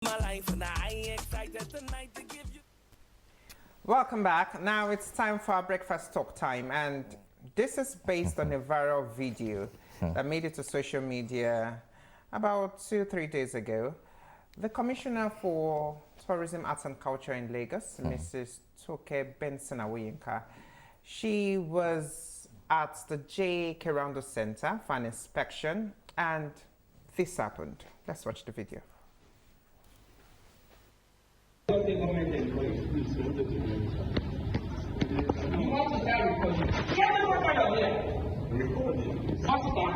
My life and I ain't excited tonight to give you. Welcome back. Now it's time for our breakfast talk time, and this is based on a viral video that made it to social media about 2-3 days ago. The Commissioner for Tourism, Arts and Culture in Lagos, Mrs. Toke Benson Awoyinka, she was at the J. Kerando Center for an inspection, and this happened. Let's watch the video. You want to start recording? Get the fuck out of here! Recording. Officer,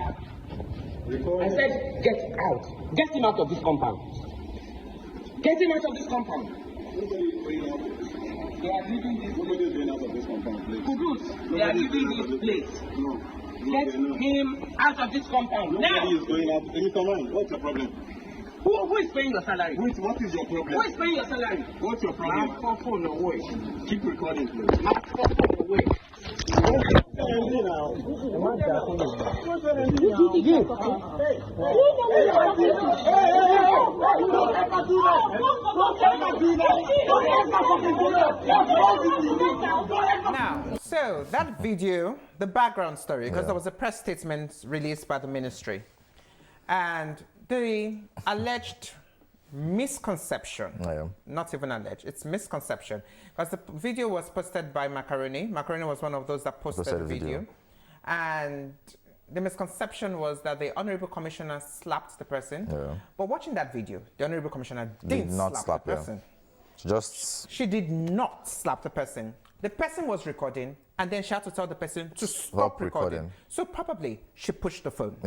Recording. I said get out. Get him out of this compound. Get him out of this compound. Nobody's going out. They are leaving this place. Nobody's going out of this compound, please. Kudus, they are leaving this place. No. Get him out of this compound. Nobody Now! is going out. Mr. Man, what's your problem? Who is paying your salary? What is your problem? Who is paying your salary? What's your My problem? phone away. Keep recording, please. My phone away. Now, so that video, the background story, because there was a press statement released by the ministry, and the alleged misconception, not even alleged, it's misconception, because the video was posted by Macaroni. Macaroni was one of those that posted the video. And the misconception was that the Honorable Commissioner slapped the person. But watching that video, the Honorable Commissioner did not slap the person. She did not slap the person. The person was recording, and then she had to tell the person to stop recording. So probably she pushed the phone.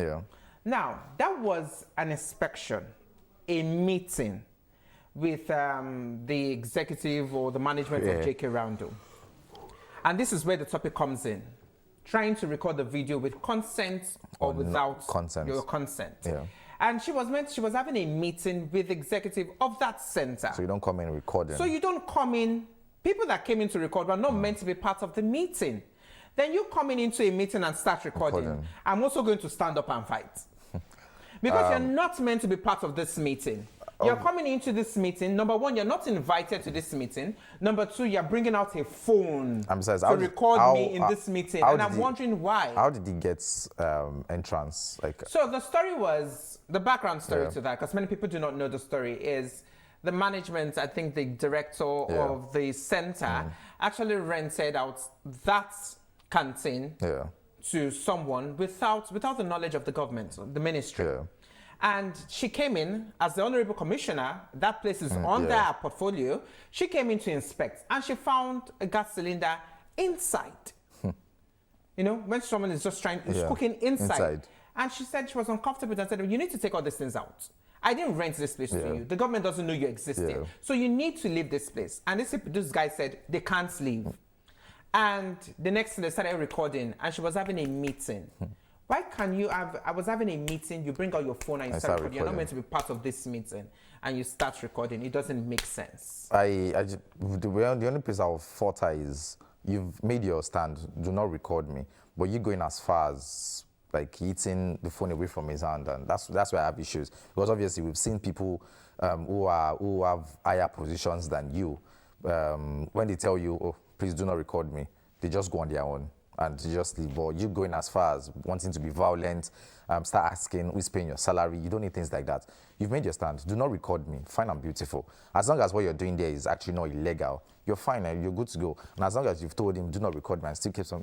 Now, that was an inspection, a meeting with the executive or the management of J.K. Rando. And this is where the topic comes in. Trying to record the video with consent or without your consent. And she was having a meeting with the executive of that center. So you don't come in recording. So you don't come in, people that came in to record were not meant to be part of the meeting. Then you coming into a meeting and start recording. I'm also going to stand up and fight. Because you're not meant to be part of this meeting. You're coming into this meeting. Number one, you're not invited to this meeting. Number two, you're bringing out a phone to record me in this meeting. And I'm wondering why. How did he get entrance? So the story was, the background story to that, because many people do not know the story, is the management, I think the director of the center, actually rented out that canteen to someone without the knowledge of the government, the ministry. And she came in as the Honorable Commissioner. That place is on their portfolio. She came in to inspect, and she found a gas cylinder inside. You know, when someone is just cooking inside. And she said she was uncomfortable and said, you need to take all these things out. I didn't rent this place to you. The government doesn't know you existed. So you need to leave this place. And this guy said they can't leave. And the next thing, they started recording, and she was having a meeting. Why can you have, I was having a meeting, you bring out your phone and you start recording. You're not meant to be part of this meeting, and you start recording. It doesn't make sense. The only place I'll falter is, you've made your stand, do not record me, but you're going as far as like eating the phone away from his hand, and that's where I have issues. Because obviously we've seen people who have higher positions than you, when they tell you, oh, please do not record me, they just go on their own and just leave. But you going as far as wanting to be violent, start asking who's paying your salary. You don't need things like that. You've made your stand. Do not record me. Fine and beautiful. As long as what you're doing there is actually not illegal, you're fine and you're good to go. And as long as you've told him, do not record me, and still keep some,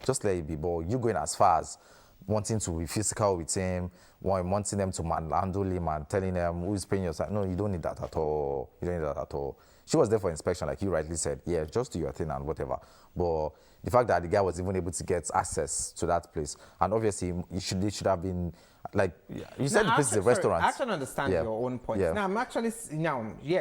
just let it be. But you going as far as wanting to be physical with him, wanting them to manhandle him and telling them who's paying your salary. No, you don't need that at all. You don't need that at all. She was there for inspection, like you rightly said. Yeah, just do your thing and whatever. But the fact that the guy was even able to get access to that place, and obviously they should have been, like, you said the place is a restaurant. I actually understand your own point. Now, I'm actually,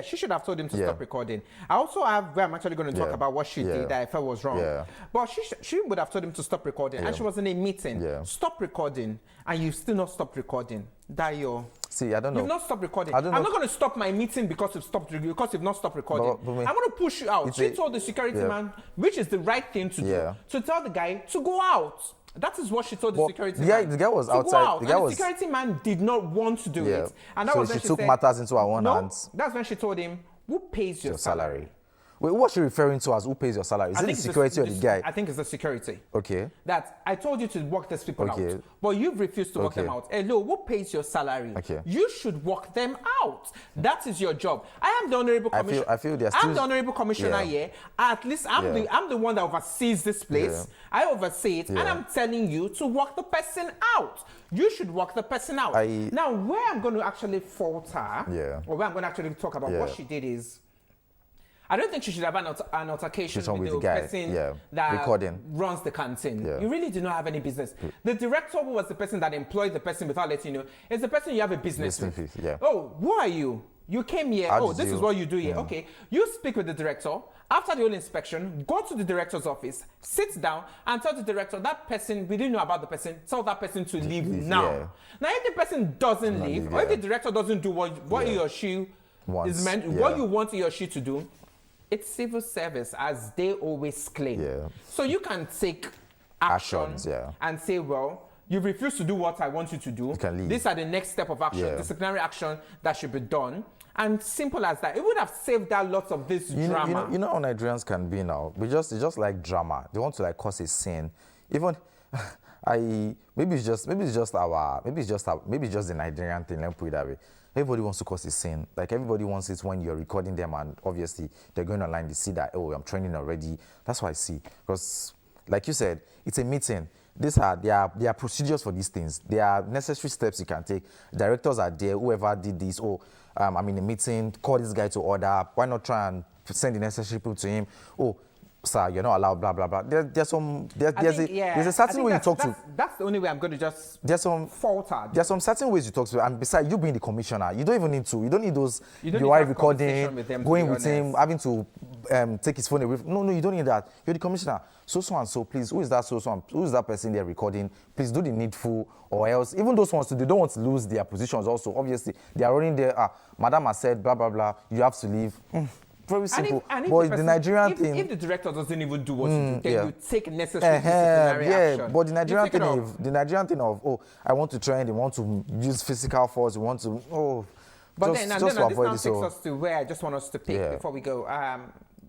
she should have told him to stop recording. I also have where I'm actually going to talk about what she did that I felt was wrong. But she would have told him to stop recording, and she was in a meeting. Stop recording, and you still not stop recording. Dayo. See, I don't know. You've not stopped recording. I'm not going to stop my meeting because you've not stopped recording. I'm going to push you out. She told the security man, which is the right thing to do, to tell the guy to go out. That is what she told the But security the guy- man. the guy was to go outside- out, the guy and was- the security man did not want to do Yeah. it. And that So was when she took said, matters into her own no, hands. That's when she told him, who pays your salary? Wait, what's she referring to as who pays your salary? Is it the it's security or the guy? I think it's the security. Okay. That I told you to work these people Okay. out, but you've refused to work them Okay. out. Hello, who pays your salary? Okay. You should work them out. That is your job. I am the honorable I commissioner. feel they're I'm still- the honorable commissioner Yeah. here. At least I'm the one that oversees this place. Yeah. I oversee it, and Yeah. I'm telling you to work the person out. You should work the person out. Now, where I'm going to actually falter, Yeah. or where I'm going to actually talk about what Yeah. she did is, I don't think she should have an altercation She's on with with the the guy, person yeah, that recording. runs the canteen. Yeah. You really do not have any business. The director who was the person that employed the person without letting you know is the person you have a business with. Business with, yeah. Oh, who are you? You came here. How Oh, did this is you- what you do here. yeah. Okay. You speak with the director. After the whole inspection, go to the director's office, sit down, and tell the director that person, we didn't know about the person, tell that person to leave now. yeah. Now, if the person doesn't Not leave, leave, or if yeah. the director doesn't do what Yeah. he or she Wants, is meant, yeah. what you want he or she to do, it's civil service, as they always claim. Yeah. So you can take action Actions, yeah. and say, well, you refuse to do what I want you to do. You can leave. These are the next step of action, Yeah. disciplinary action that should be done. And simple as that. It would have saved that lots of this drama. You know how Nigerians can be now. It's just like drama. They want to like cause a scene. Even maybe it's just the Nigerian thing. Let me put it that way. Everybody wants to cause a scene. Like everybody wants it when you're recording them, and obviously they're going online. They see that, oh, I'm training already. That's what I see. Because, like you said, it's a meeting. There are procedures for these things. There are necessary steps you can take. Directors are there. Whoever did this, I'm in a meeting. Call this guy to order. Why not try and send the necessary people to him? Oh, sir, you're not allowed. Blah blah blah. There's a certain way you talk to. That's the only way I'm going to just There's some falter. There's some certain ways you talk to, and besides you being the commissioner, you don't even need to. You don't need those. You don't You need are to have conversation recording, with them, to going be with him, honest. having to take his phone away. No, you don't need that. You're the commissioner. So and so, please. Who is that? Who is that person there recording? Please do the needful, or else even those ones too, they don't want to lose their positions. Also, obviously, they are running there. Madam has said blah blah blah. You have to leave. Very simple. And if But the the person- Nigerian thing. If the director doesn't even do what you do, then yeah. you take necessary disciplinary action. But the You Nigerian take it thing, off. the Nigerian thing of, oh, I want to train, they want to use physical force, they want to, But just, then, just this to now avoid takes this. us to where I just want us to pick Yeah. before we go.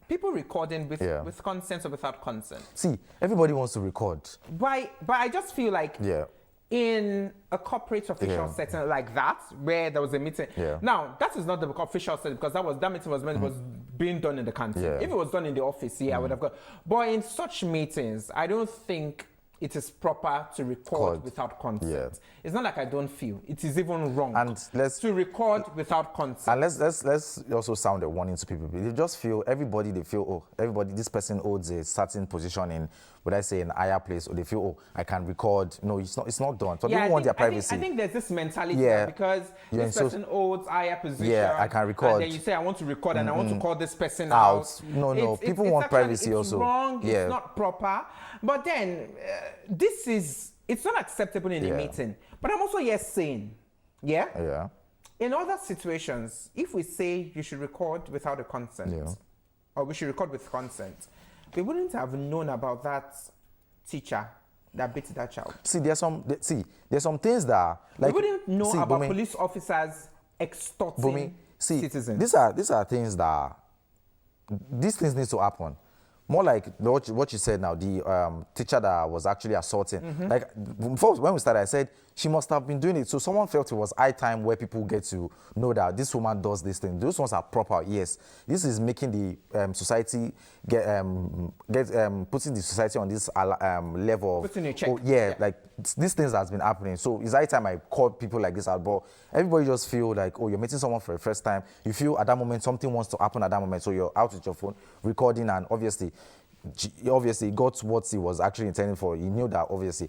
People recording with Yeah. consent or without consent. See, everybody wants to record. But I just feel like Yeah. in a corporate official Yeah. setting like that, where there was a meeting. Yeah. Now, that is not the official setting because that meeting was being done in the canteen. Yeah. If it was done in the office, I would have gone. But in such meetings, I don't think it is proper to record Record. without consent. Yeah. It's not like I don't feel. It is even wrong And to record without consent. And let's also sound a warning to people. They just feel, this person holds a certain position in, would I say, an higher place, or they feel, oh, I can record. No, it's not done. So people want their privacy. I think there's this mentality Yeah. that because You're this in person holds higher position. Yeah, I can record. And then you say, I want to record and I want to call this person Out. out. No, people want actually- privacy it's also. Wrong, Yeah. It's not proper. But then, it's not acceptable in a Yeah. meeting. But I'm also here saying, yeah? Yeah. In other situations, if we say you should record without a consent, Yeah. or we should record with consent, we wouldn't have known about that teacher that beat that child. See, there's some things that like We wouldn't know about Bumi, police officers extorting Bumi, citizens. these are things that these things need to happen. More like what you said now, the teacher that was actually assaulting. Mm-hmm. Like first, when we started, I said she must have been doing it. So someone felt it was high time where people get to know that this woman does this thing. Those ones are proper. Yes, this is making the society putting the society on this level. Putting a check. Oh, yeah, like these things has been happening. So it's high time I call people like this out. But everybody just feel like, oh, you're meeting someone for the first time. You feel at that moment something wants to happen at that moment. So you're out with your phone recording, and obviously he got what he was actually intending for. He knew that obviously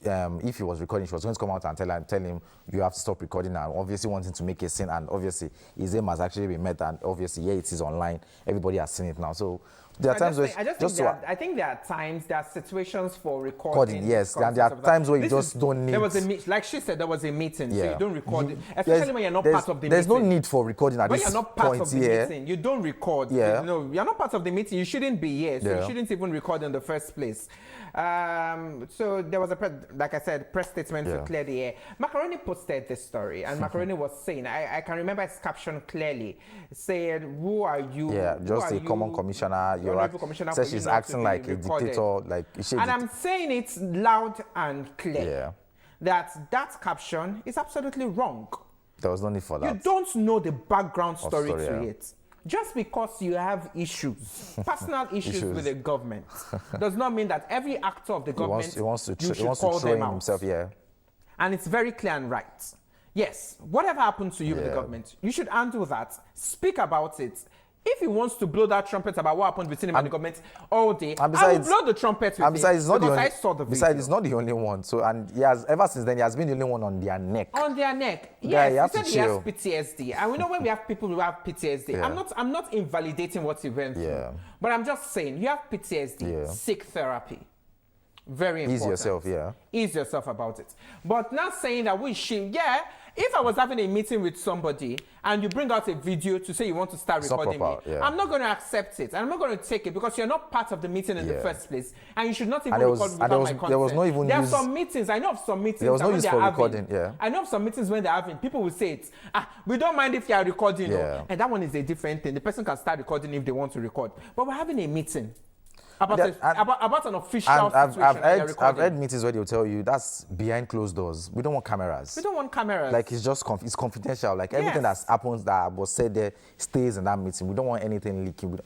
if he was recording, she was going to come out and tell him you have to stop recording, and obviously wanting to make a scene, and obviously his aim has actually been met, and obviously it is online. Everybody has seen it now. So there are times where I think there are times, there are situations for recording. Recording, yes, and there are times where you just don't need. There was like she said, there was a meeting, so you don't record it, there's- especially when you're not part of the There's meeting. no need for recording at When this you're not part point of the meeting, you don't record. Yeah. You know, you're not part of the meeting. You shouldn't be here, so Yeah. you shouldn't even record in the first place. So there was like I said, press statement to clear the air. Macaroni posted this story, and Macaroni was saying, I can remember his caption clearly, said, "Who are you? Yeah, Who just are a common you, commissioner. You're honorable commissioner, says for you she's not to acting be like a recorded?" dictator, like And I'm saying it loud and clear Yeah. that caption is absolutely wrong. there was no need for that. You don't know the background story story, to yeah. it. Just because you have issues, personal issues with the government, does not mean that every actor of the government He wants to you should throw call them in out. himself. Yeah. And it's very clear and right. Yes, whatever happened to you with the Yeah. government, you should handle that. Speak about it. If he wants to blow that trumpet about what happened between him and the government all day, I will blow the trumpet with And besides, him it's not the because only, I saw the video. besides, it's not the only one. So, and he has ever since then he has been the only one on their neck. On their neck. Yeah, you Yes, have he said to he has chill. PTSD. And we know when we have people who have PTSD, Yeah. I'm not invalidating what he went through. Yeah. But I'm just saying, you have PTSD, Yeah. seek therapy. Very important. Ease yourself, yeah. Ease yourself about it. But not saying that if I was having a meeting with somebody and you bring out a video to say you want to start It's not recording me, proper, yeah. I'm not going to accept it. And I'm not going to take it because you're not part of the meeting in the Yeah. first place. And you should not even And there was- record and without there my was- consent. there was no even There are use- some meetings. I know of some meetings There was that no when use they're for having, recording, yeah. I know of some meetings when they're having, people will say it. We don't mind if you are recording. Yeah. And that one is a different thing. The person can start recording if they want to record. But we're having a meeting about, about an official And situation. I've and you're heard recording. meetings where they'll tell you that's behind closed doors. We don't want cameras. We don't want cameras. Like it's just it's confidential. Like everything Yes. that happens that was said there stays in that meeting. We don't want anything leaking.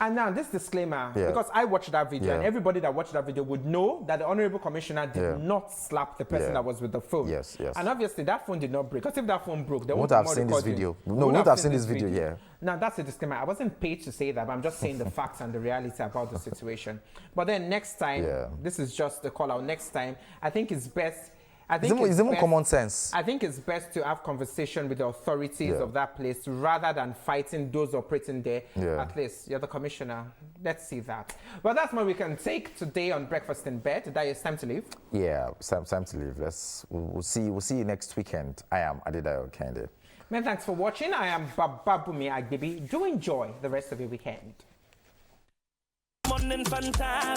And now this disclaimer, Yeah. because I watched that video, Yeah. and everybody that watched that video would know that the Honorable Commissioner did Yeah. not slap the person Yeah. that was with the phone. Yes, yes. And obviously that phone did not break. Because if that phone broke, they Won't won't have more seen this recording. video. We No, won't won't have seen this video, yeah. Now that's a disclaimer. I wasn't paid to say that, but I'm just saying the facts and the reality about the situation. But then next time, Yeah. this is just the call out. Next time, I think it's best. It's even common sense. I think it's best to have conversation with the authorities Yeah. of that place rather than fighting those operating there. Yeah. At least you're the commissioner. Let's see that. Well, that's what we can take today on Breakfast in Bed. That is time to leave. Yeah, time to leave. We'll see you next weekend. I am Adedayo Kende. Many thanks for watching. I am Bababumi Agbibi. Do enjoy the rest of your weekend. Morning fantastic.